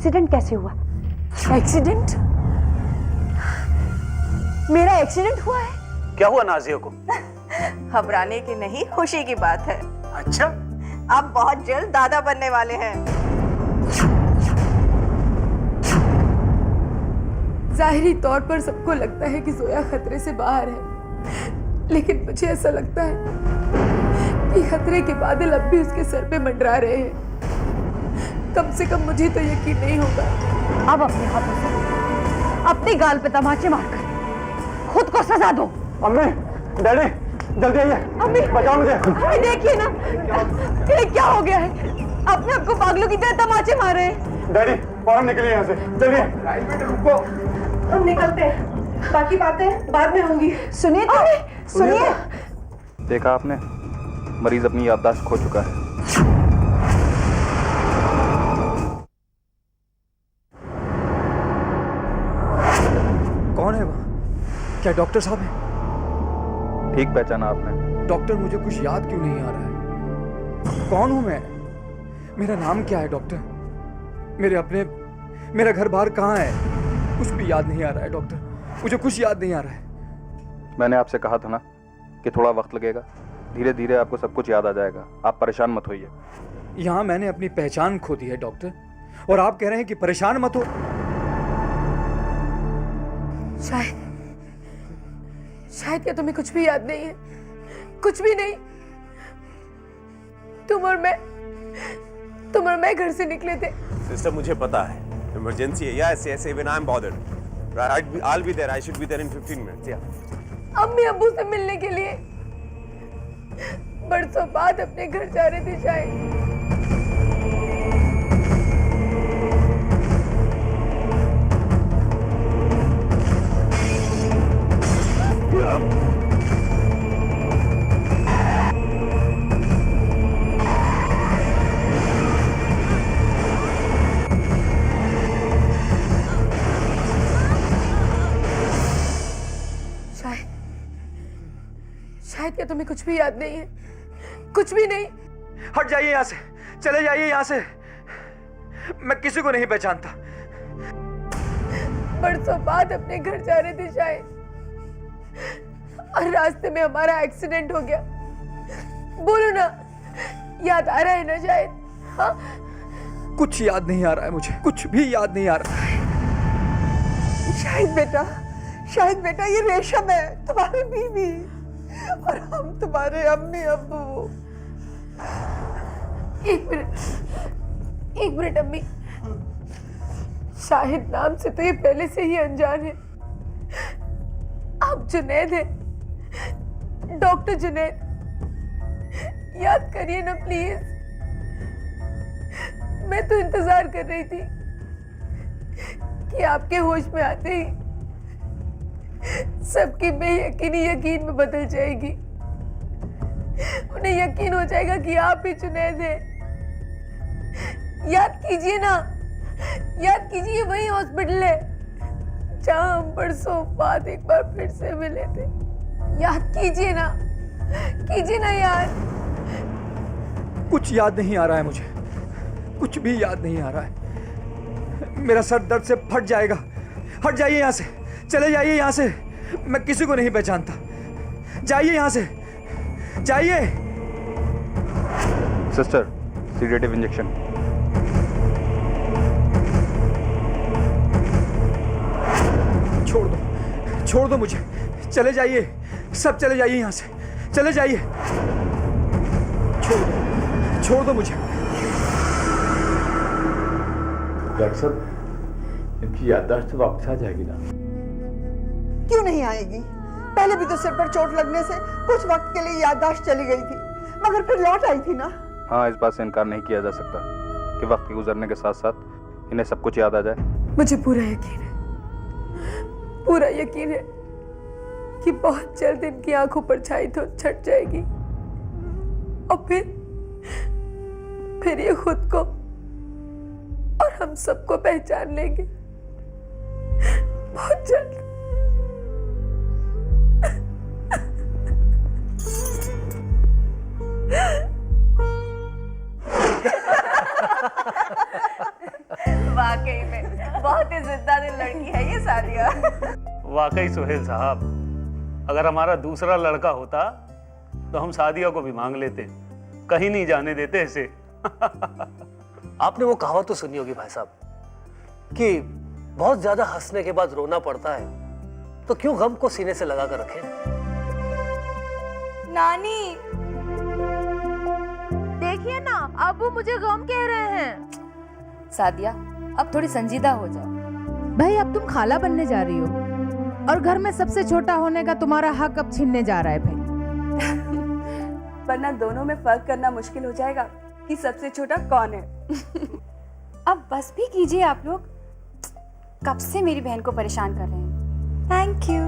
Accident कैसे हुआ? Accident? मेरा एक्सीडेंट हुआ है? क्या हुआ नाजिया को? घबराने की नहीं, खुशी की बात है। अच्छा, आप बहुत जल्द दादा बनने वाले हैं। जाहिरी तौर पर सबको लगता है कि जोया खतरे से बाहर है, लेकिन मुझे ऐसा लगता है कि खतरे के बादल अब भी उसके सर पे मंडरा रहे हैं। कम से कम मुझे तो यकीन नहीं होगा। अब अपने हाथों से अपनी गाल पे तमाचे मारकर खुद को सजा दो। अम्मी, डैडी, जल्दी आइए। अम्मी, बचाओ मुझे। अम्मी देखिए ना, ये क्या हो गया है? अपने आपको पागलों की तरह तमाचे मार रहे हैं। डैडी, फौरन निकलिए यहाँ से, चलिए। रुको। हम निकलते हैं, बाकी बातें बाद में होंगी। सुनिए तो, सुनिए। देखा आपने, मरीज अपनी याददाश्त खो चुका है। कौन है वह? क्या डॉक्टर साहब हैं? ठीक पहचाना आपने। डॉक्टर, मुझे कुछ याद क्यों नहीं आ रहा है? कौन हूं मैं? मेरा नाम क्या है डॉक्टर? मेरा घर बार कहाँ है? कुछ भी याद नहीं आ रहा है डॉक्टर, मुझे कुछ याद नहीं आ रहा है। मैंने आपसे कहा था ना कि थोड़ा वक्त लगेगा, धीरे धीरे आपको सब कुछ याद आ जाएगा। आप परेशान मत होइए। यहाँ मैंने अपनी पहचान खो दी है डॉक्टर, और आप कह रहे हैं कि परेशान मत हो। शायद क्या तुम्हें कुछ भी याद नहीं है? कुछ भी नहीं? तुम और मैं घर से निकले थे। सिस्टर, मुझे पता है इमरजेंसी है। Yes, even I'm bothered. I'll be there. I should be there in 15 minutes. Yeah. अम्मी अब्बू से मिलने के लिए बरसों बाद अपने घर जा रहे थे शायद। शायद क्या तुम्हें कुछ भी याद नहीं है? कुछ भी नहीं? हट जाइए यहाँ से, चले जाइए यहाँ से। मैं किसी को नहीं पहचानता। बरसों बाद अपने घर जा रहे थे शायद, और रास्ते में हमारा एक्सीडेंट हो गया। बोलो ना, याद आ रहा है ना शायद? हाँ? कुछ याद नहीं आ रहा है मुझे, कुछ भी याद नहीं आ रहा है। शायद बेटा ये रेशम है, तुम्हारी बीवी, और हम तुम्हारे अम्मी अब्बू। एक मिनट अम्मी, शाहिद नाम से तो ये पहले से ही अनजान है। आप जुनैद हैं, डॉक्टर जुनैद। याद करिए ना प्लीज। मैं तो इंतजार कर रही थी कि आपके होश में आते ही सबकी बेयकीनी यकीन में बदल जाएगी। उन्हें यकीन हो जाएगा कि आप ही जुनैद हैं। याद कीजिए ना, याद कीजिए, वही हॉस्पिटल है जहां हम बरसों बाद एक बार फिर से मिले थे। याद कीजिए ना याद। कुछ याद नहीं आ रहा है मुझे, कुछ भी याद नहीं आ रहा है। मेरा सर दर्द से फट जाएगा। हट जाइए यहाँ से, चले जाइए यहाँ से। मैं किसी को नहीं पहचानता। जाइए यहाँ से, जाइए। Sister, sedative injection. छोड़ दो मुझे, चले जाइए, सब चले जाइए यहाँ से, चले जाइए। छोड़ दो मुझे। डॉक्टर साहब, इनकी याददाश्त वापस आ जाएगी ना? क्यों नहीं आएगी? पहले भी तो सिर पर चोट लगने से कुछ वक्त के लिए याददाश्त चली गई थी, मगर फिर लौट आई थी ना। हाँ, इस बात से इनकार नहीं किया जा सकता कि वक्त के गुजरने के साथ साथ इन्हें सब कुछ याद आ जाए। मुझे पूरा यकीन है कि बहुत जल्द इनकी आंखों पर छाई तो छट जाएगी, और फिर ये खुद को और हम सबको पहचान लेंगे बहुत जल्द। वाकई बता दिया। वाकई सुहेल साहब, अगर हमारा दूसरा लड़का होता तो हम सादिया को भी मांग लेते, कहीं नहीं जाने देते इसे। आपने वो कहावत तो सुनी होगी भाई साहब कि बहुत ज्यादा हंसने के बाद रोना पड़ता है, तो क्यों गम को सीने से लगा कर रखें। नानी देखिए ना, अब वो मुझे गम कह रहे हैं। सादिया, अब थोड़ी संजीदा हो जाओ। भाई, अब तुम खाला बनने जा रही हो और घर में सबसे छोटा होने का तुम्हारा हक अब छीनने जा रहा है भाई। वरना दोनों में फर्क करना मुश्किल हो जाएगा कि सबसे छोटा कौन है। अब बस भी कीजिए आप लोग, कब से मेरी बहन को परेशान कर रहे हैं। Thank you.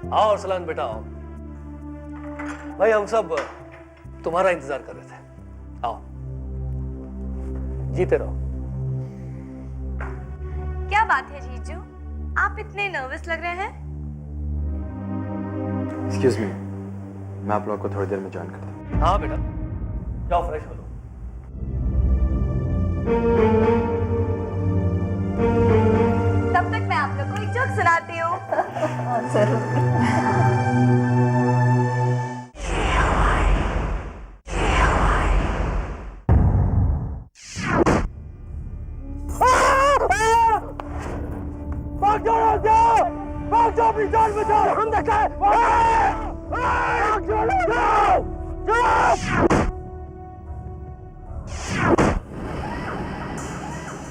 आओ अरसलान बेटा आओ। भाई हम सब तुम्हारा इंतजार कर रहे थे, आओ जीते रहो। क्या बात है जीजू, आप इतने नर्वस लग रहे हैं? एक्सक्यूज मी, मैं आप लोगों को थोड़ी देर में ज्वाइन करता हूँ। हाँ बेटा, जाओ फ्रेश हो लो। तब तक मैं आप लोग को एक जोक सुनाती हूँ।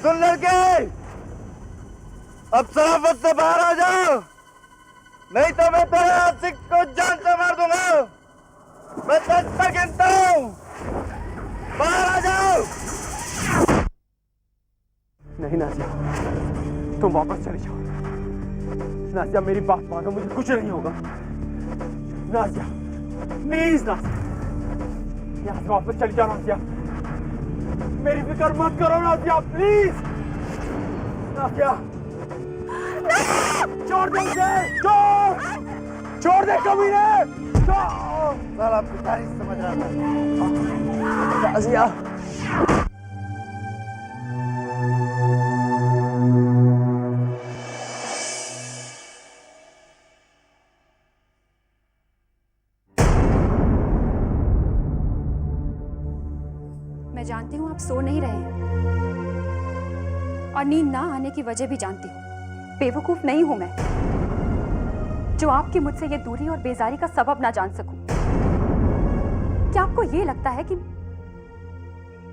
सुन लड़के, अब सराफत से बाहर आ जाओ, नहीं तो मैं तेरे आशिक को जान से मार दूंगा। मैं 10 तक गिनता हूँ, बाहर आ जाओ। नहीं नाजिया, तुम वापस चली जाओ। नाजिया मेरी बात मानो, मुझे कुछ नहीं होगा। नाजिया प्लीज, नाजिया यहाँ से वापस चली जाओ। नाजिया मेरी फिक्र मत करो। नाजिया प्लीज, नाजिया छोड़ दे मुझे, छोड़ दे कमीने। साला पिटारी समझ रहा था। नाजिया मैं जानती हूँ आप सो नहीं रहे हैं और नींद ना आने की वजह भी जानती हूँ। बेवकूफ नहीं हूं मैं जो आपकी मुझसे ये दूरी और बेजारी का सबब ना जान सकूं। क्या आपको ये लगता है कि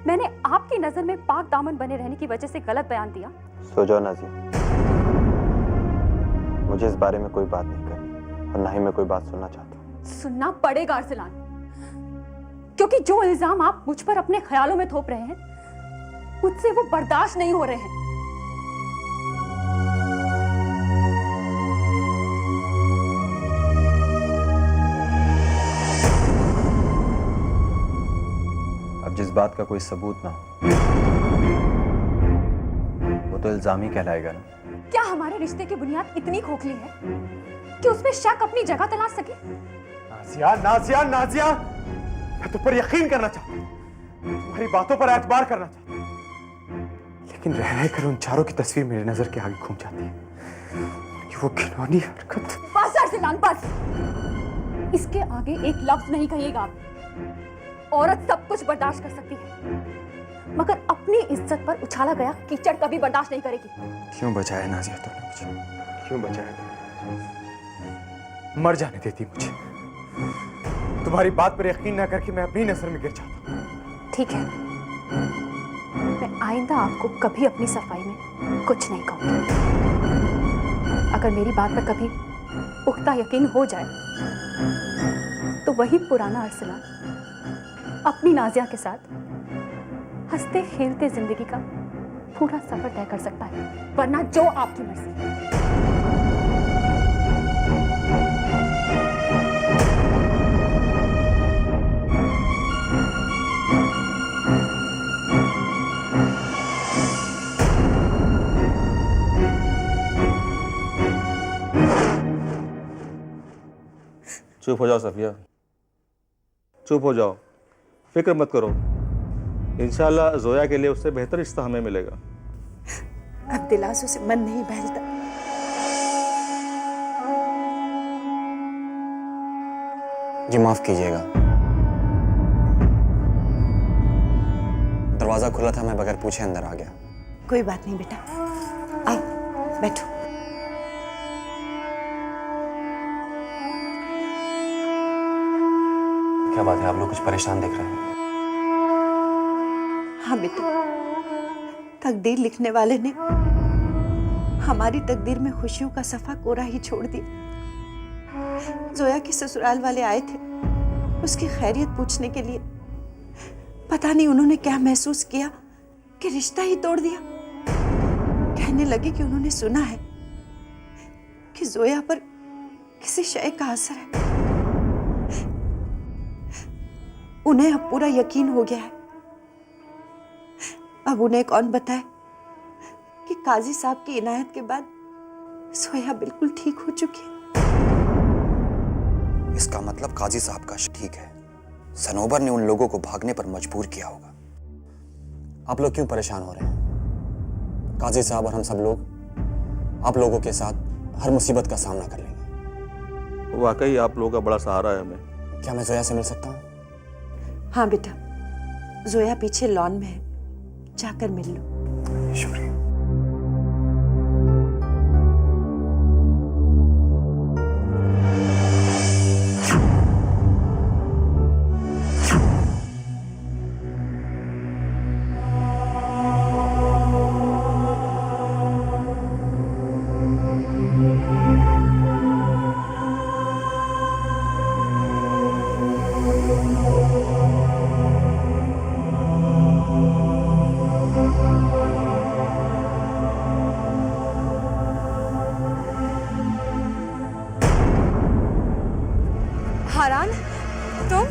मैंने आपकी नजर में पाक दामन बने रहने की वजह से गलत बयान दिया? सो जाओ नाजिया, मुझे इस बारे में कोई बात नहीं करनी और ना ही मैं कोई बात सुनना चाहता हूँ। सुनना पड़ेगा अरसलान, क्योंकि जो इल्जाम आप मुझ पर अपने ख्यालों में थोप रहे हैं मुझसे वो बर्दाश्त नहीं हो रहे हैं। जिस बात का कोई सबूत ना हो वो तो इल्जाम ही कहलाएगा ना। क्या हमारे रिश्ते की बुनियाद इतनी खोखली है कि उसमें शक अपनी जगह तलाश सके? नाजिया, नाजिया, नाजिया, मैं तुम पर यकीन करना चाहता हूँ, तुम्हारी बातों पर एतबार करना चाहता हूँ, लेकिन रह रहकर उन चारों की तस्वीर मेरी नजर के आगे घूम जाती है। कि वो घिनौनी हरकत। बस अरसलान बस, इसके आगे एक लफ्ज नहीं कहिएगा आप। औरत सब कुछ बर्दाश्त कर सकती है मगर अपनी इज्जत पर उछाला गया कीचड़ कभी बर्दाश्त नहीं करेगी। क्यों बचाया नाजिया तुमने मुझे? क्यों बचाया तुमने? मर जाने देती मुझे। तुम्हारी बात पर यकीन ना करके मैं अपनी नजर में गिर जाता हूँ। ठीक है, मैं आइंदा आपको कभी अपनी सफाई में कुछ नहीं कहूंगी। अगर मेरी बात पर कभी पुख्ता यकीन हो जाए तो वही पुराना अरसलान अपनी नाजिया के साथ हंसते खेलते जिंदगी का पूरा सफर तय कर सकता है, वरना जो आपकी मर्जी। चुप हो जाओ सफिया, चुप हो जाओ, फिक्र मत करो। इंशाल्लाह जोया के लिए उससे बेहतर रिश्ता हमें मिलेगा। अब दिलासों से मन नहीं बहलता। जी माफ कीजिएगा, दरवाजा खुला था, मैं बगैर पूछे अंदर आ गया। कोई बात नहीं बेटा, आओ बैठो। क्या बात है, आप लोग कुछ परेशान दिख रहे हैं? हाँ बेटा, तकदीर लिखने वाले ने हमारी तकदीर में खुशियों का सफा कोरा ही छोड़ दिया। जोया के ससुराल वाले आए थे उसकी खैरियत पूछने के लिए। पता नहीं उन्होंने क्या महसूस किया कि रिश्ता ही तोड़ दिया। कहने लगे कि उन्होंने सुना है कि जोया पर किसी शय का असर है। उन्हें अब पूरा यकीन हो गया है। अब उन्हें कौन बताए कि काजी साहब की इनायत के बाद जोया बिल्कुल ठीक हो चुकी है। इसका मतलब काजी साहब का ठीक है। सनोबर ने उन लोगों को भागने पर मजबूर किया होगा। आप लोग क्यों परेशान हो रहे हैं? काजी साहब और हम सब लोग आप लोगों के साथ हर मुसीबत का सामना कर लेंगे। वाकई आप लोगों का बड़ा सहारा है हमें। क्या मैं जोया से मिल सकता हूँ? हाँ बेटा, जोया पीछे लॉन में है, जाकर मिल लो। शुक्रिया। हारान, तुम?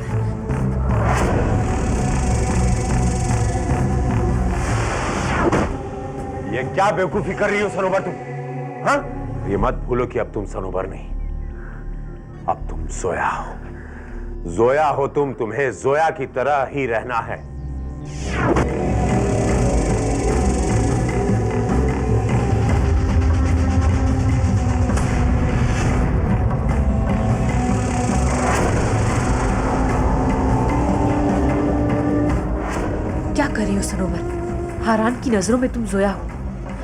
ये क्या बेवकूफी कर रही हो सनोबर तुम? हाँ? ये मत भूलो कि अब तुम सनोबर नहीं, अब तुम जोया हो। जोया हो तुम, तुम्हें जोया की तरह ही रहना है। क्या कर रही हो सनोबर? हारान की नजरों में तुम जोया हो।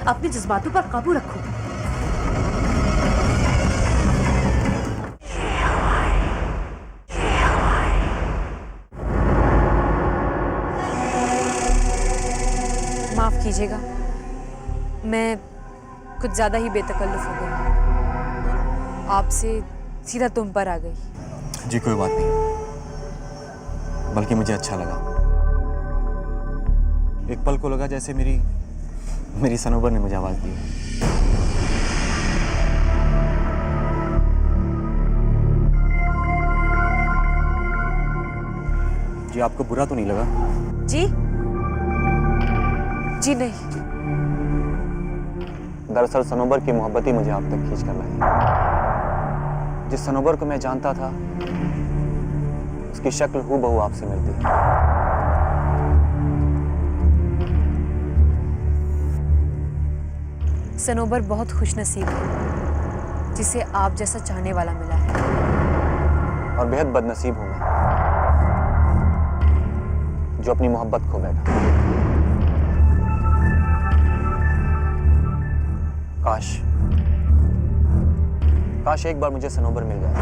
अपने जज्बातों पर काबू रखो। माफ कीजिएगा, मैं कुछ ज्यादा ही बेतकल्लुफ हो गई। आपसे सीधा तुम पर आ गई। जी कोई बात नहीं, बल्कि मुझे अच्छा लगा। एक पल को लगा जैसे मेरी सनोबर ने मुझे आवाज दी। जी आपको बुरा तो नहीं लगा? जी जी नहीं। दरअसल सनोबर की मोहब्बत ही मुझे आप तक खींच कर लाई। जिस सनोबर को मैं जानता था उसकी शक्ल हूबहू आपसे मिलती है। सनोबर बहुत खुशनसीब है जिसे आप जैसा चाहने वाला मिला है। और बेहद बदनसीब हूं मैं जो अपनी मोहब्बत खो बैठा। काश एक बार मुझे सनोबर मिल जाए,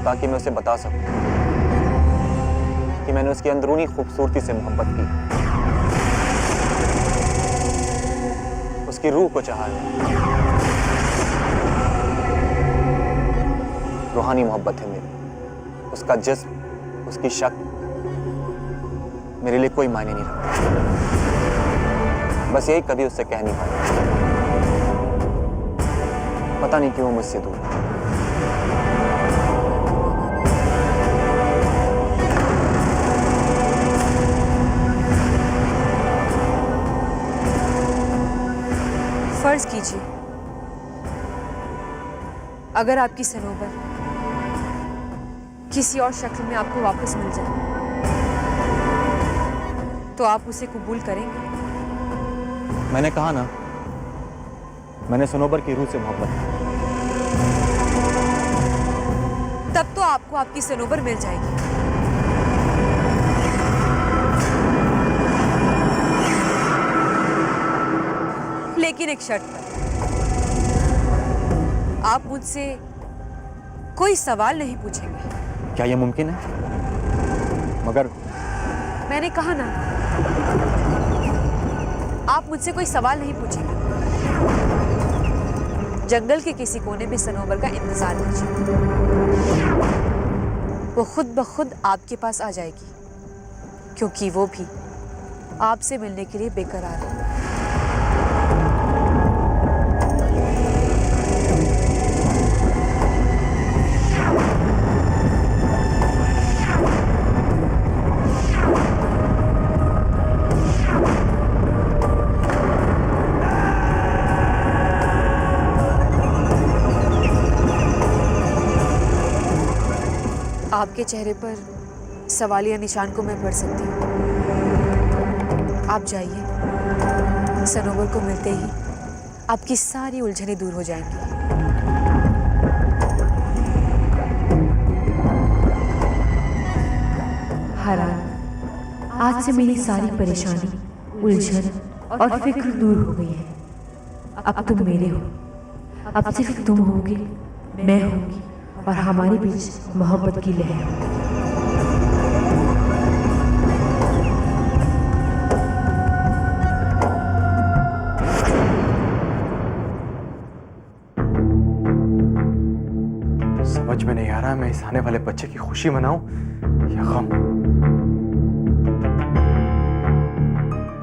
ताकि मैं उसे बता सकूं कि मैंने उसकी अंदरूनी खूबसूरती से मोहब्बत की, उसकी रूह को चाहा है। रूहानी मोहब्बत है मेरी। उसका जिस्म, उसकी शक्ल मेरे लिए कोई मायने नहीं रखता। बस यही कभी उससे कह नहीं पाया। पता नहीं क्यों मुझसे दूर है। फर्ज फर्ज कीजिए, अगर आपकी सनोबर किसी और शक्ल में आपको वापस मिल जाए तो आप उसे कबूल करेंगे? मैंने कहा ना, मैंने सनोबर की रूह से मोहब्बत की। तब तो आपको आपकी सनोबर मिल जाएगी। लेकिन एक शर्त पर। आप मुझसे कोई सवाल नहीं पूछेंगे। क्या यह मुमकिन है? मगर मैंने कहा ना, आप मुझसे कोई सवाल नहीं पूछेंगे। जंगल के किसी कोने में सनोबर का इंतजार कीजिए, वो खुद ब खुद आपके पास आ जाएगी, क्योंकि वो भी आपसे मिलने के लिए बेकरार है। आपके चेहरे पर सवालिया निशान को मैं पढ़ सकती हूँ। आप जाइए, सनोबर को मिलते ही आपकी सारी उलझनें दूर हो जाएंगी। हरान, आज से मेरी सारी परेशानी, उलझन और फिक्र दूर हो गई है। अब तुम मेरे हो, अब सिर्फ तुम होगी, मैं होगी और हमारे बीच मोहब्बत की लहर। समझ में नहीं आ रहा मैं इस आने वाले बच्चे की खुशी मनाऊं या गम।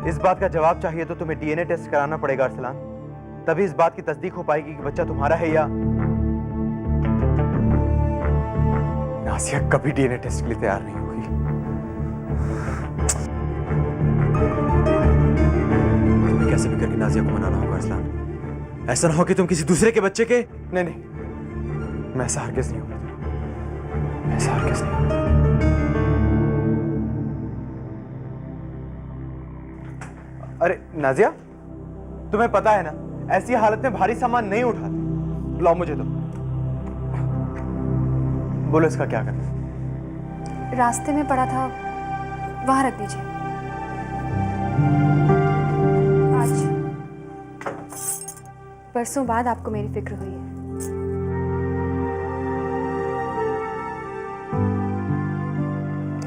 इस बात का जवाब चाहिए तो तुम्हें डीएनए टेस्ट कराना पड़ेगा अरसलान, तभी इस बात की तस्दीक हो पाएगी कि बच्चा तुम्हारा है या। नासिया कभी डीएनए टेस्ट के लिए तैयार नहीं होगी। तुम्हें कैसे भी करके नाजिया को मनाना होगा अरसलान। ऐसा ना हो कि तुम किसी दूसरे के बच्चे के। नहीं, मैं ऐसा हरगिज़ नहीं होगा, मैं ऐसा हरगिज़ नहीं होगा। अरे नाजिया, तुम्हें पता है ना, ऐसी हालत में भारी सामान नहीं उठाते। लाओ मुझे तो, बोलो इसका क्या करना है? रास्ते में पड़ा था, वहां रख दीजिए। आज परसों बाद आपको मेरी फिक्र हुई है।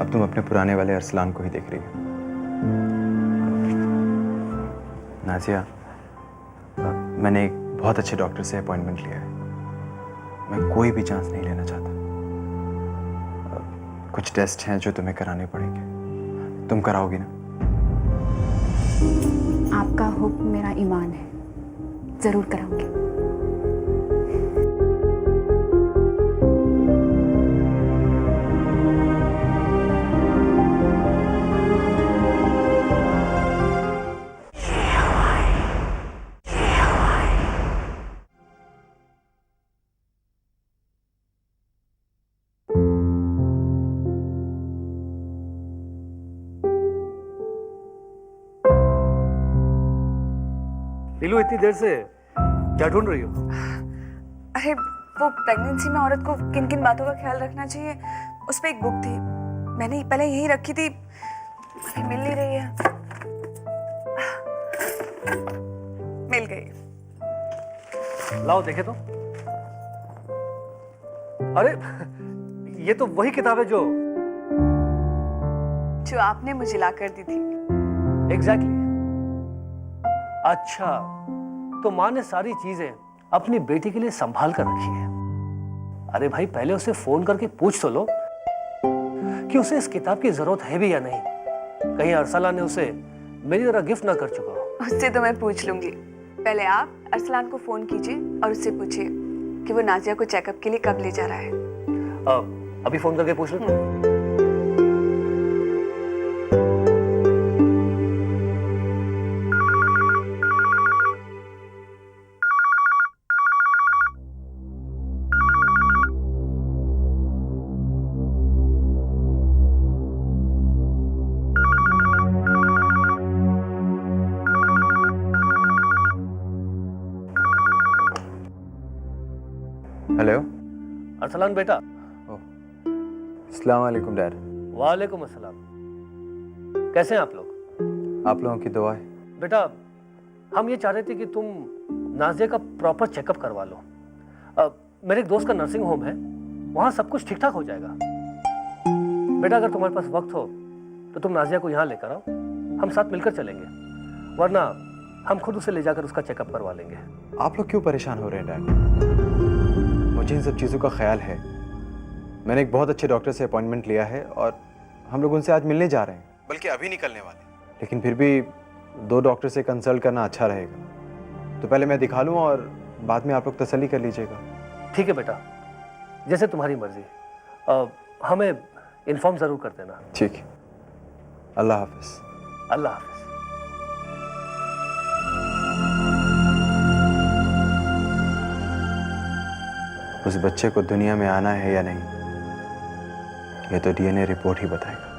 अब तुम अपने पुराने वाले अरसलान को ही देख रही हो। नाजिया, मैंने एक बहुत अच्छे डॉक्टर से अपॉइंटमेंट लिया है। मैं कोई भी चांस नहीं लेना चाहता। कुछ टेस्ट हैं जो तुम्हें कराने पड़ेंगे। तुम कराओगी ना? आपका हुक्म मेरा ईमान है, जरूर कराऊंगी। लीलू, इतनी देर से क्या ढूंढ रही हो? अरे वो प्रेगनेंसी में औरत को किन किन बातों का ख्याल रखना चाहिए, उस पर एक बुक थी, मैंने पहले यही रखी थी, अभी मिल नहीं रही है। मिल गई। लाओ देखे तो। अरे ये तो वही किताब है जो आपने मुझे ला कर दी थी। एग्जैक्टली। अच्छा, तो माँ ने सारी चीजें अपनी बेटी के लिए संभाल कर रखी है। अरे भाई, पहले उसे फोन करके पूछ तो लो कि उसे इस किताब की जरूरत है भी या नहीं। कहीं अरसलान ने उसे मेरी तरह गिफ्ट ना कर चुका हो। उससे तो मैं पूछ लूंगी। पहले आप अरसलान को फोन कीजिए और उससे पूछिए कि वो नाजिया को चेकअप के लिए कब ले जा रहा है। अभी फोन करके पूछ लो। अरसलान बेटा। अस्सलाम वालेकुम डैड। वालेकुम अस्सलाम। कैसे हैं आप लोग? आप लोगों की दुआ है। बेटा हम ये चाह रहे थे कि तुम नाजिया का प्रॉपर चेकअप करवा लो। मेरे एक दोस्त का नर्सिंग होम है, वहाँ सब कुछ ठीक ठाक हो जाएगा। बेटा अगर तुम्हारे पास वक्त हो तो तुम नाजिया को यहाँ लेकर आओ, हम साथ मिलकर चलेंगे, वरना हम खुद उसे ले जाकर उसका चेकअप करवा लेंगे। आप लोग क्यों परेशान हो रहे हैं डैड? मुझे इन सब चीज़ों का ख्याल है। मैंने एक बहुत अच्छे डॉक्टर से अपॉइंटमेंट लिया है और हम लोग उनसे आज मिलने जा रहे हैं, बल्कि अभी निकलने वाले। लेकिन फिर भी 2 डॉक्टर से कंसल्ट करना अच्छा रहेगा, तो पहले मैं दिखा लूँ और बाद में आप लोग तसल्ली कर लीजिएगा। ठीक है बेटा, जैसे तुम्हारी मर्जी। हमें इन्फॉर्म ज़रूर कर देना। ठीक है, अल्लाह हाफिज़। अल्लाह हाफिज़। उस बच्चे को दुनिया में आना है या नहीं, ये तो डीएनए रिपोर्ट ही बताएगा।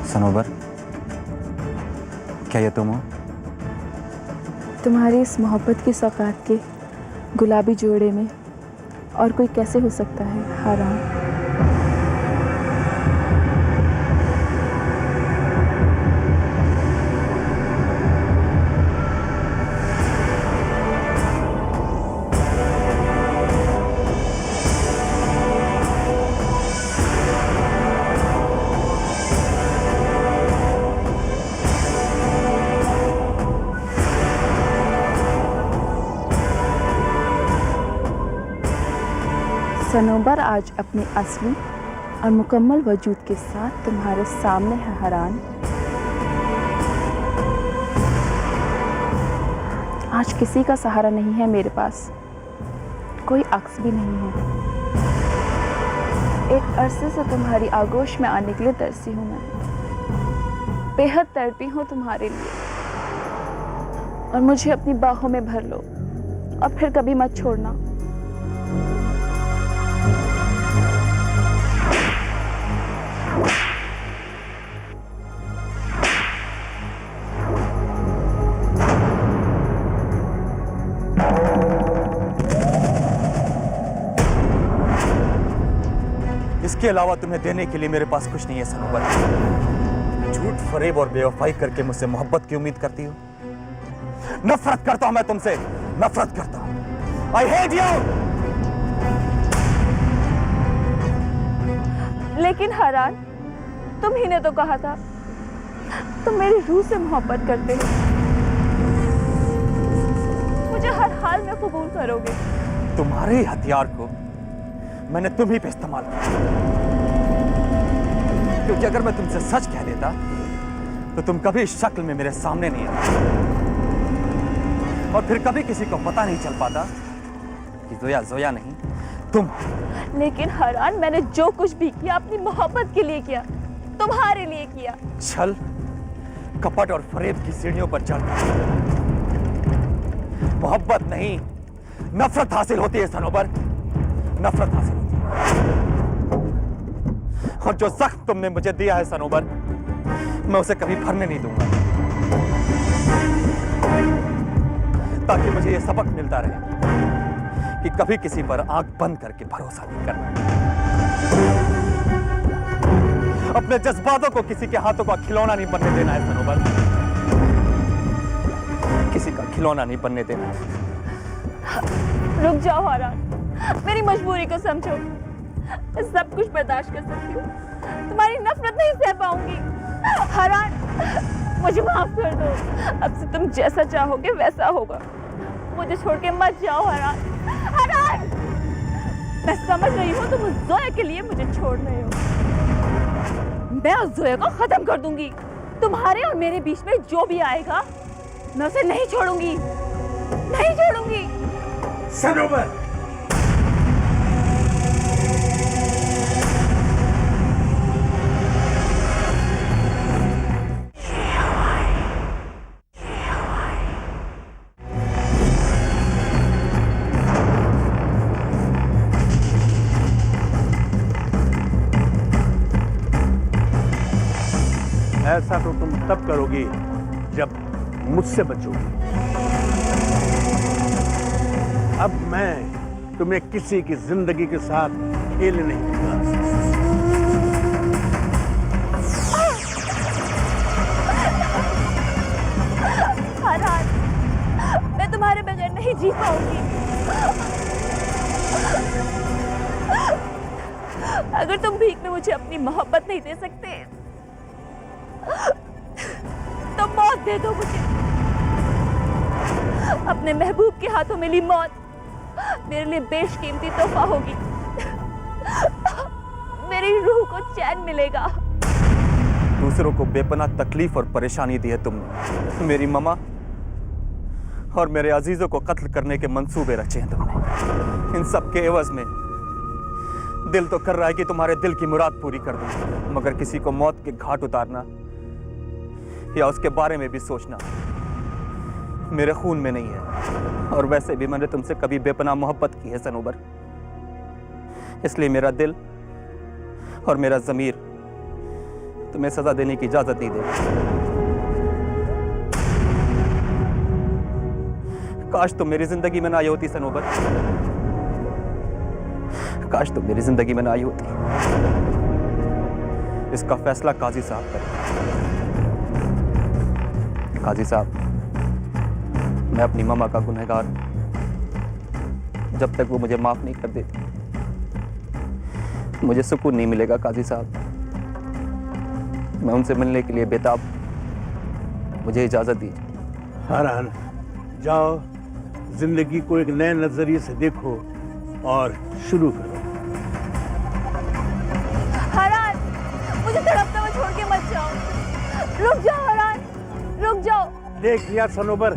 सनोबर, क्या ये तुम हो? तुम्हारी इस मोहब्बत की सौगात के गुलाबी जोड़े में और कोई कैसे हो सकता है हराम। सनोबर आज अपने असली और मुकम्मल वजूद के साथ तुम्हारे सामने है हरान। आज किसी का सहारा नहीं है मेरे पास, कोई अक्स भी नहीं है। एक अरसे से तुम्हारी आगोश में आने के लिए तरसी हूँ मैं, बेहद तड़पी हूँ तुम्हारे लिए। और मुझे अपनी बाहों में भर लो और फिर कभी मत छोड़ना। इसके अलावा तुम्हें देने के लिए मेरे पास कुछ नहीं है सनोबर। झूठ, फरेब और बेवफाई करके मुझसे मोहब्बत की उम्मीद करती हो। नफरत करता हूं मैं तुमसे, नफरत करता हूं। I hate you. लेकिन हरान, तुम ही ने तो कहा था तुम मेरी रूह से मोहब्बत करते हो, मुझे हर हाल में कबूल करोगे। तुम्हारे हथियार को मैंने तुम ही पे इस्तेमाल किया, क्योंकि अगर मैं तुमसे सच कह देता तो तुम कभी इस शक्ल में मेरे सामने नहीं आते और फिर कभी किसी को पता नहीं चल पाता कि जोया जोया नहीं तुम। लेकिन हरान, मैंने जो कुछ भी किया अपनी मोहब्बत के लिए किया, तुम्हारे लिए किया। छल, कपट और फरेब की सीढ़ियों पर चढ़कर मोहब्बत नहीं नफरत हासिल होती है सनोबर, नफरत हासिल होती है। और जो जख्म तुमने मुझे दिया है सनोबर, मैं उसे कभी भरने नहीं दूंगा, ताकि मुझे यह सबक मिलता रहे कि कभी किसी पर आंख बंद करके भरोसा नहीं करना। अपने जज्बातों को किसी के हाथों का खिलौना नहीं बनने देना है सनोबर, किसी का खिलौना नहीं बनने देना। रुक जाओ हरान, मेरी मजबूरी को समझो। मैं सब कुछ बर्दाश्त कर सकती हूँ, तुम्हारी नफरत नहीं सह पाऊंगी। हरान, मुझे माफ कर दो, अब से तुम जैसा चाहोगे वैसा होगा। मुझे छोड़ के मत जाओ हरान। हरान, मैं समझ रही हूँ तुम उस जोया के लिए मुझे छोड़ रहे हो। मैं उस जोया को खत्म कर दूंगी। तुम्हारे और मेरे बीच में जो भी आएगा मैं उसे नहीं छोड़ूंगी, नहीं छोड़ूंगी। सनोबर, ऐसा तो तुम तब करोगी जब मुझसे बचोगी। अब मैं तुम्हें किसी की जिंदगी के साथ खेलने नहीं दूंगा। हरान, मैं तुम्हारे बगैर नहीं जी पाऊंगी। अगर तुम भीख में मुझे अपनी मोहब्बत नहीं दे सकते तो मौत दे दो मुझे। अपने महबूब के हाथों मिली मौत मेरे लिए बेशकीमती तोहफा होगी। मेरी रूह को चैन मिलेगा। दूसरों को बेपनाह तकलीफ और परेशानी दी है तुमने। मेरी ममा और मेरे अजीजों को कत्ल करने के मंसूबे रचे हैं तुमने। इन सब के एवज में दिल तो कर रहा है कि तुम्हारे दिल की मुराद पूरी कर दूं, मगर किसी को मौत के घाट उतारना या उसके बारे में भी सोचना मेरे खून में नहीं है। और वैसे भी मैंने तुमसे कभी बेपनाह मोहब्बत की है सनोबर, इसलिए मेरा दिल और मेरा ज़मीर तुम्हें सजा देने की इजाजत नहीं देगा। काश तुम मेरी जिंदगी में ना आई होती सनोबर, काश तुम मेरी जिंदगी में ना आई होती। इसका फैसला काजी साहब करें। काजी साहब, मैं अपनी मामा का गुनहगार हूं। जब तक वो मुझे माफ नहीं कर देती मुझे सुकून नहीं मिलेगा। काजी साहब, मैं उनसे मिलने के लिए बेताब, मुझे इजाजत दीजिए। हरान, जाओ जिंदगी को एक नए नजरिए से देखो और शुरू करो। हरान, मुझे तड़पता हुआ छोड़ के मत जाओ। रुक जाओ हरान, रुक जाओ। देख लिया सनोबर,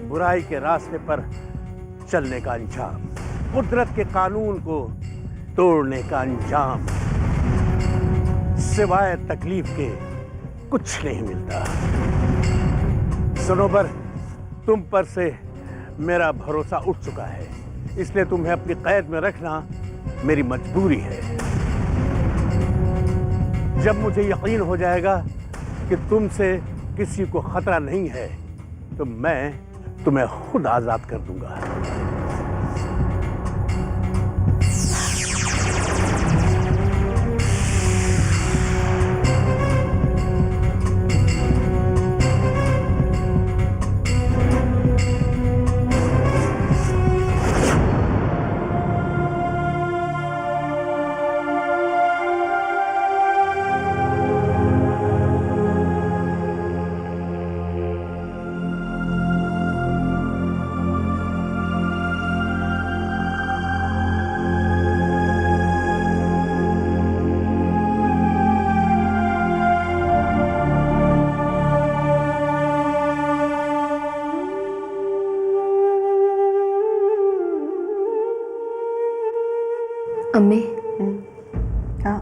बुराई के रास्ते पर चलने का अंजाम, कुदरत के कानून को तोड़ने का अंजाम। सिवाय तकलीफ के कुछ नहीं मिलता। सनोबर, तुम पर से मेरा भरोसा उठ चुका है, इसलिए तुम्हें अपनी कैद में रखना मेरी मजबूरी है। जब मुझे यकीन हो जाएगा कि तुमसे किसी को खतरा नहीं है तो मैं तुम्हें खुद आजाद कर दूंगा। अम्मी, हाँ,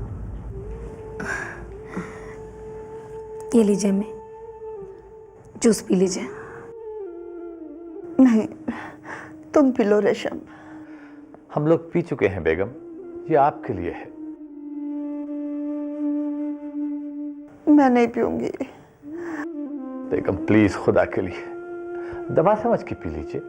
ये लीजिए अम्मी, जूस पी लीजिए। नहीं, तुम पी लो रेशम। हम लोग पी चुके हैं बेगम, ये आपके लिए है। मैं नहीं पीऊंगी। बेगम प्लीज, खुदा के लिए दवा समझ के पी लीजिए।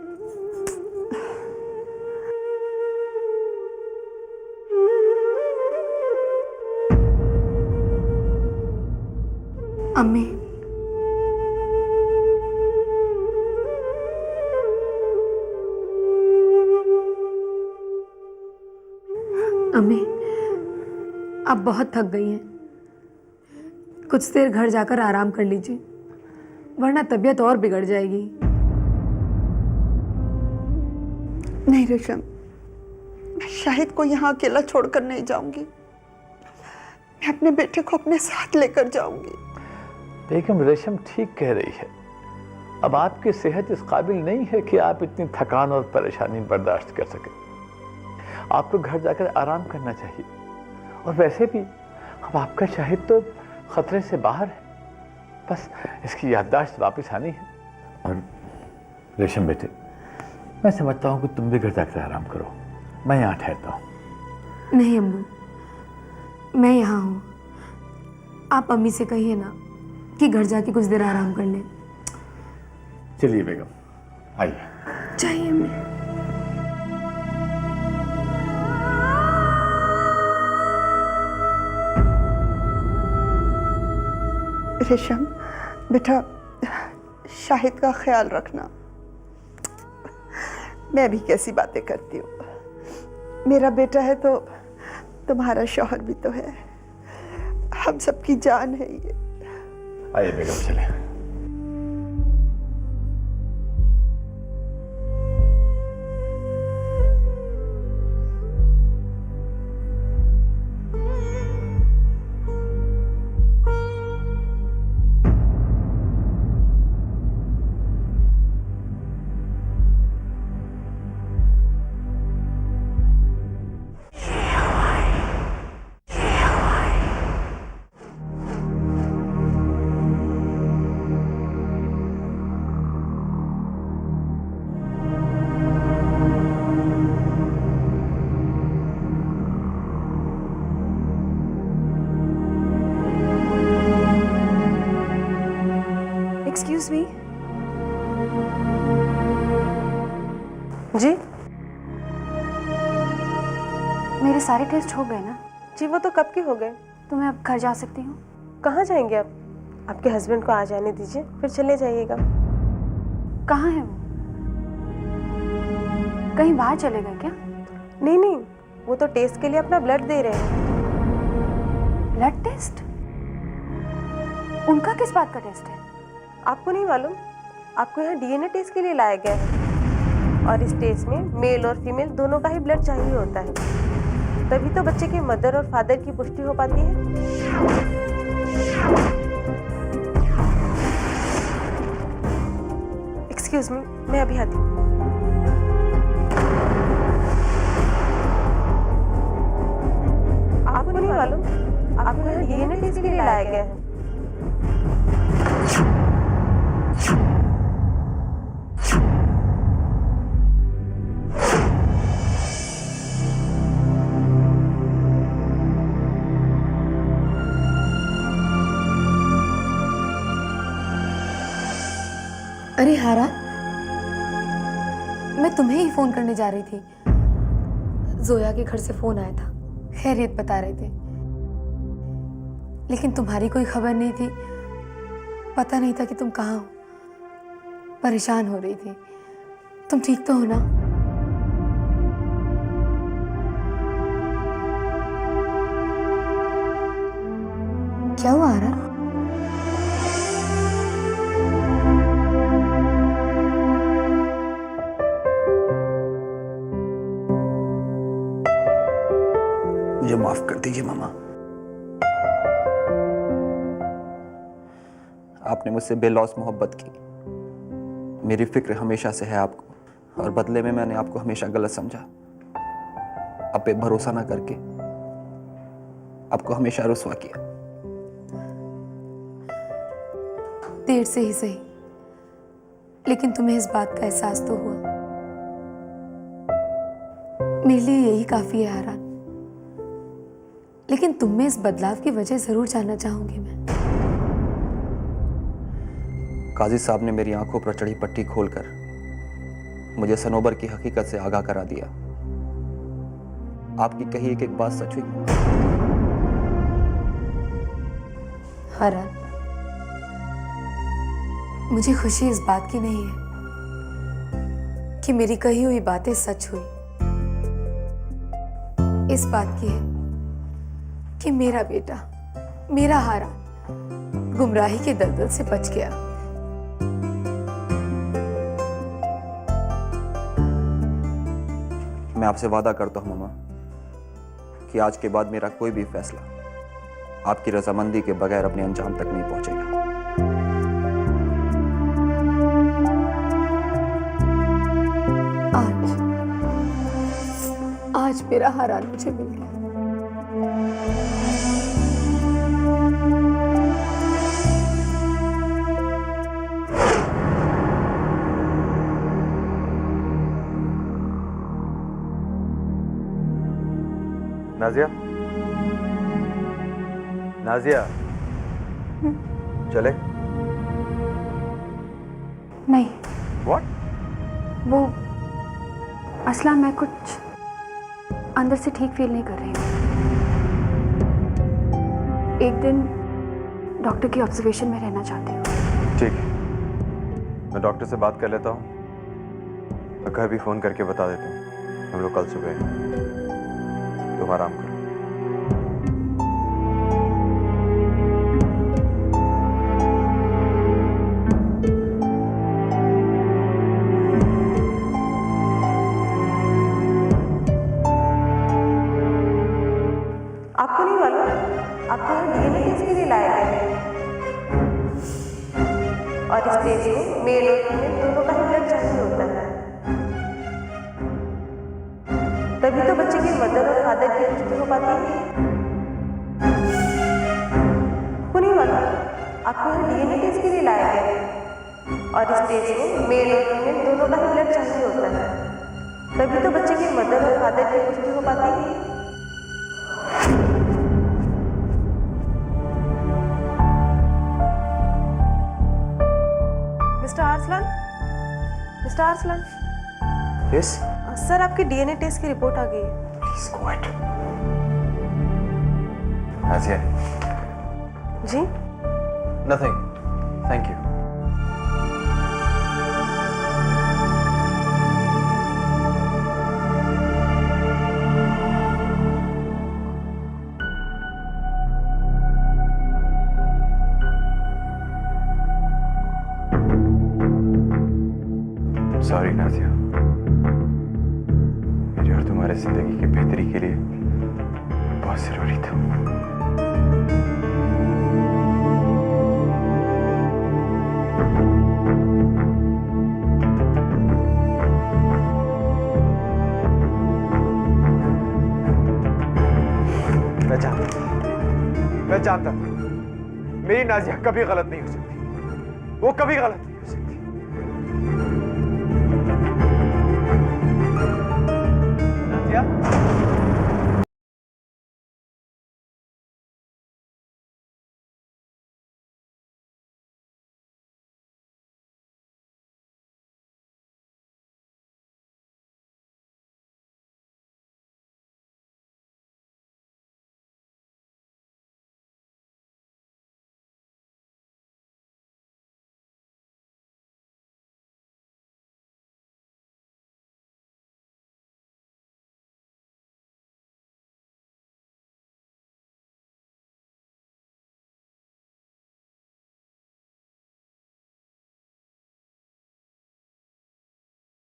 अम्मी, अम्मी, आप बहुत थक गई हैं। कुछ देर घर जाकर आराम कर लीजिए, वरना तबीयत और बिगड़ जाएगी। नहीं रेशम, मैं शाहिद को यहाँ अकेला छोड़कर नहीं जाऊंगी। मैं अपने बेटे को अपने साथ लेकर जाऊंगी। बेगम, रेशम ठीक कह रही है। अब आपकी सेहत इस काबिल नहीं है कि आप इतनी थकान और परेशानी बर्दाश्त कर सकें। आपको घर जाकर आराम करना चाहिए। और वैसे भी अब आपका शाहिद तो खतरे से बाहर है, बस इसकी याददाश्त वापस आनी है। और रेशम बेटे, मैं समझता हूँ कि तुम भी घर जाकर आराम करो, मैं यहाँ ठहरता हूँ। नहीं अम्मू, मैं यहाँ हूँ। आप अम्मी से कहिए ना कि घर जाके कुछ देर आराम कर लें। चलिए बेगम, आइए। चाहिए अम्मी। रेशम बेटा, शाहिद का ख्याल रखना। मैं भी कैसी बातें करती हूँ। मेरा बेटा है तो तुम्हारा शौहर भी तो है, हम सबकी जान है ये। आइए बेगम, चले। Excuse me. जी, मेरे सारे टेस्ट हो गए ना? जी वो तो कब के हो गए। तो मैं अब घर जा सकती हूँ? कहाँ जाएंगे आप? आपके हस्बैंड को आ जाने दीजिए, फिर चले जाइएगा। कहाँ है वो? कहीं बाहर चले गए क्या? नहीं नहीं, वो तो टेस्ट के लिए अपना ब्लड दे रहे हैं। Blood test? उनका किस बात का टेस्ट है? आपको नहीं मालूम? आपको यहाँ डीएनए टेस्ट के लिए लाया गया है, और इस टेस्ट में मेल और फीमेल दोनों का ही ब्लड चाहिए होता है, तभी तो बच्चे के मदर और फादर की पुष्टि हो पाती है। एक्सक्यूज मी, मैं अभी आती हूँ। आपको नहीं मालूम? आपको यहाँ डीएनए टेस्ट के लिए लाया गया है। अरे हारा, मैं तुम्हें ही फोन करने जा रही थी। जोया के घर से फोन आया था, खैरियत बता रहे थे, लेकिन तुम्हारी कोई खबर नहीं थी। पता नहीं था कि तुम कहाँ हो। परेशान हो रही थी। तुम ठीक तो हो ना? क्या हुआ हारा? मुझे माफ कर दीजिए मामा। आपने मुझसे बेलौस मोहब्बत की। मेरी फिक्र हमेशा से है आपको, और बदले में मैंने आपको हमेशा गलत समझा। आप पे भरोसा ना करके आपको हमेशा रुस्वा किया। देर से ही सही, लेकिन तुम्हें इस बात का एहसास तो हुआ। मेरे लिए यही काफी है हारान, लेकिन तुम में इस बदलाव की वजह जरूर जानना चाहूंगी मैं। काजी साहब ने मेरी आंखों पर चढ़ी पट्टी खोलकर मुझे सनोबर की हकीकत से आगाह करा दिया। आपकी कही एक एक बात सच हुई। हारान, मुझे खुशी इस बात की नहीं है कि मेरी कही हुई बातें सच हुई। इस बात की है कि मेरा बेटा, मेरा हारान गुमराही के दलदल से बच गया। मैं आपसे वादा करता हूं मम्मा कि आज के बाद मेरा कोई भी फैसला आपकी रजामंदी के बगैर अपने अंजाम तक नहीं पहुंचेगा। आज मेरा हारान मुझे मिल गया। नाजिया, नाजिया, चले? नहीं। What? वो असला मैं कुछ अंदर से ठीक फील नहीं कर रही हूँ। एक दिन डॉक्टर की ऑब्जर्वेशन में रहना चाहती हूँ। ठीक है, मैं डॉक्टर से बात कर लेता हूँ और कभी फोन करके बता देता हूँ। हम लोग कल सुबह, तुम आराम करो। आपको नहीं मालूम, आपको यहाँ डीएनए टेस्ट के लिए लाया गया है और इस टेस्ट में मेल और फीमेल दोनों का ही ब्लड चाहिए होता है। तभी तो बच्चे के मदर और फादर की पुष्टि हो पाती है। आपको नहीं मालूम, आपको यहाँ डीएनए टेस्ट के लिए लाया गया है और इस टेस्ट में मेल और फीमेल दोनों का ही ब्लड चाहिए होता है। तभी तो बच्चे के मदर और फादर की पुष्टि हो पाती है। Mister Arsalan, mister Arsalan. Yes sir, आपकी डीएनए टेस्ट की रिपोर्ट आ गई है। Please go ahead. नाजिया। जी? Nothing, thank you. Sorry Nazia, मेरी और तुम्हारे जिंदगी की बेहतरी के लिए बहुत जरूरी था। मैं जानता था मेरी नाजिया कभी गलत नहीं हो सकती, वो कभी गलत नहीं हो सकती। नाजिया,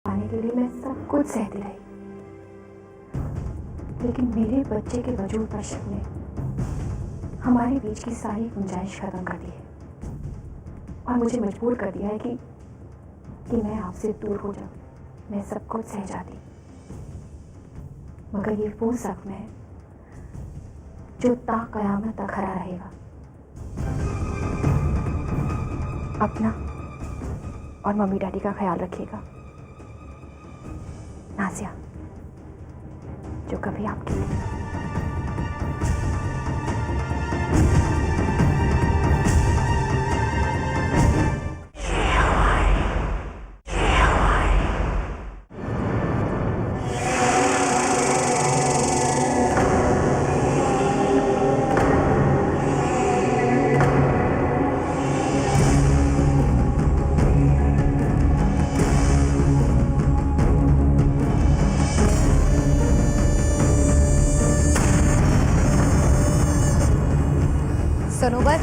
पाने के लिए मैं सब कुछ सहती रही, लेकिन मेरे बच्चे के वजूद पर शक ने हमारे बीच की सारी गुंजाइश खत्म कर दी है और मुझे मजबूर कर दिया है कि मैं आपसे दूर हो जाऊं। मैं सब कुछ सह जाती, मगर ये वो जख्म है जो ता कयामत तक खड़ा रहेगा। अपना और मम्मी डैडी का ख्याल रखिएगा। नाजिया, जो कभी आपके लिए। सनोवर,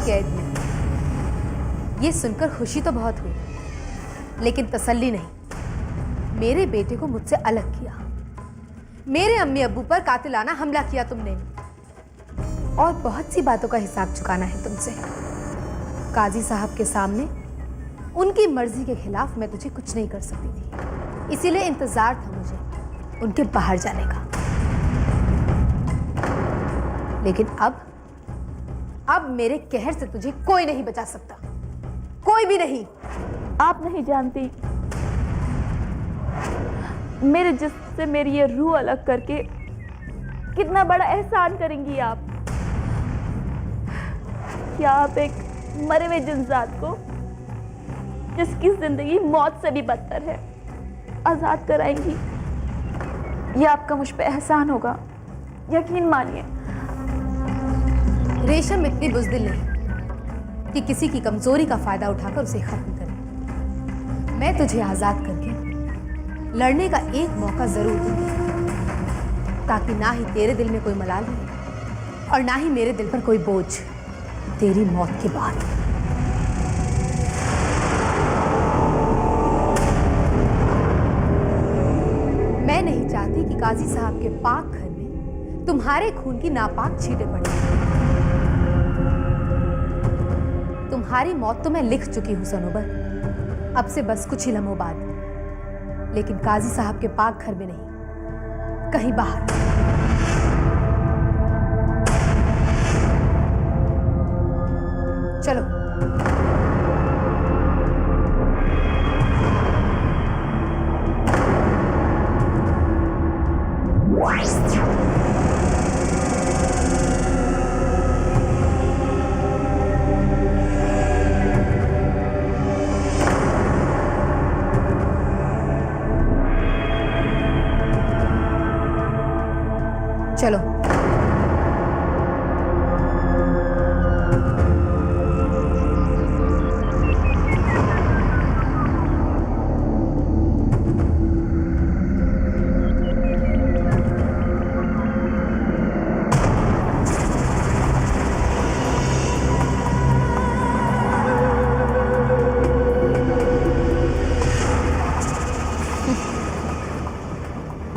कैद में। ये सुनकर खुशी तो बहुत हुई, लेकिन तसल्ली नहीं। मेरे बेटे को मुझसे अलग किया, मेरे अम्मी अब्बू पर कातिलाना हमला किया तुमने, और बहुत सी बातों का हिसाब चुकाना है तुमसे। काजी साहब के सामने उनकी मर्जी के खिलाफ मैं तुझे कुछ नहीं कर सकती थी, इसीलिए इंतजार था मुझे उनके बाहर जाने का। लेकिन अब मेरे कहर से तुझे कोई नहीं बचा सकता, कोई भी नहीं। आप नहीं जानती मेरे जिस्म से मेरी ये रूह अलग करके कितना बड़ा एहसान करेंगी आप। क्या आप एक मरे हुए जिंदात को, जिसकी जिंदगी मौत से भी बदतर है, आजाद कराएंगी? ये आपका मुझ पे एहसान होगा, यकीन मानिए। रेशम इतनी बुज़दिल नहीं कि किसी की कमजोरी का फायदा उठाकर उसे खत्म करे। मैं तुझे आजाद करके लड़ने का एक मौका जरूर दूंगी, ताकि ना ही तेरे दिल में कोई मलाल रहे और ना ही मेरे दिल पर कोई बोझ तेरी मौत के बाद। मैं नहीं चाहती कि काजी साहब के पाक घर में तुम्हारे खून की नापाक छींटे पड़े। तुम्हारी मौत तो मैं लिख चुकी हूं सनोबर, अब से बस कुछ ही लम्हों बाद, लेकिन काजी साहब के पाक घर में नहीं, कहीं बाहर। चलो। चलो।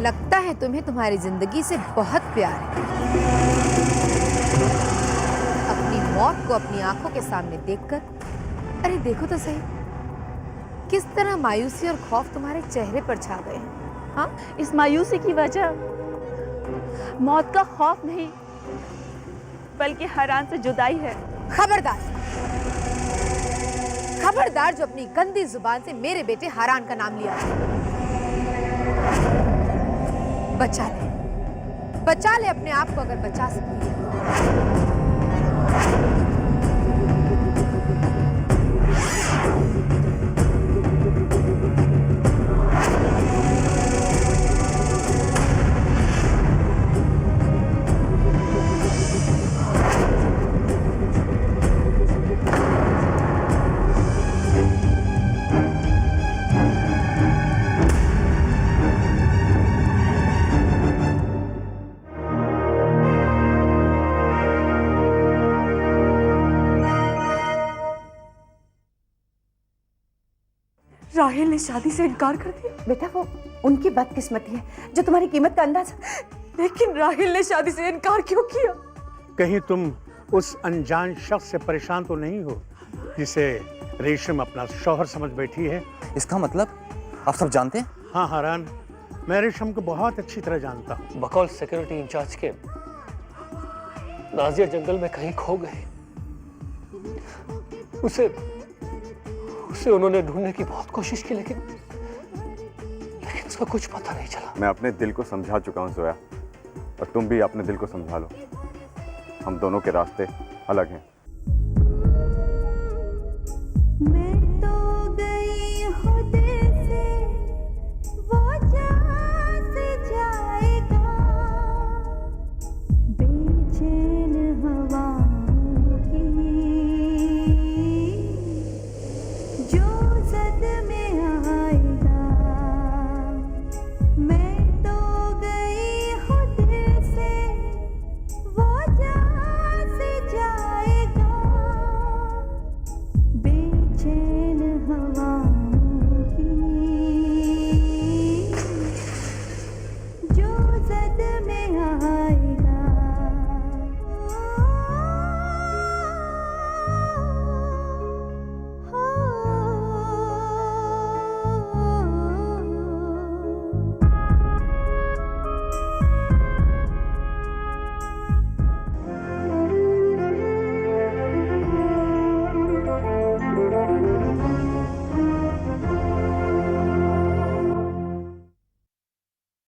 लगता है तुम्हें तुम्हारी जिंदगी से बहुत प्यार है। अपनी मौत को अपनी आंखों के सामने देखकर, अरे देखो तो सही, किस तरह मायूसी और खौफ तुम्हारे चेहरे पर छा गए हैं। हाँ, इस मायूसी की वजह मौत का खौफ नहीं, बल्कि हरान से जुदाई है। खबरदार, खबरदार जो अपनी गंदी जुबान से मेरे बेटे हरान का नाम लिया। बचा ले अपने आप को, अगर बचा सकती है। राहेल ने शादी से इनकार कर दिया। बेटा वो उनकी बदकिस्मती है जो तुम्हारी कीमत का अंदाज। लेकिन राहेल ने शादी से इनकार क्यों किया? कहीं तुम उस अनजान शख्स से परेशान तो नहीं हो जिसे रेशम अपना शौहर समझ बैठी है? इसका मतलब आप सब जानते हैं? हाँ हरान, मैं रेशम को बहुत अच्छी तरह जानता हूँ। बकौल सिक्योरिटी इंचार्ज के नाजिया जंगल में कहीं खो गई। उसे उन्होंने ढूंढने की बहुत कोशिश की, लेकिन उसका कुछ पता नहीं चला। मैं अपने दिल को समझा चुका हूँ जोया, और तुम भी अपने दिल को समझा लो। हम दोनों के रास्ते अलग हैं।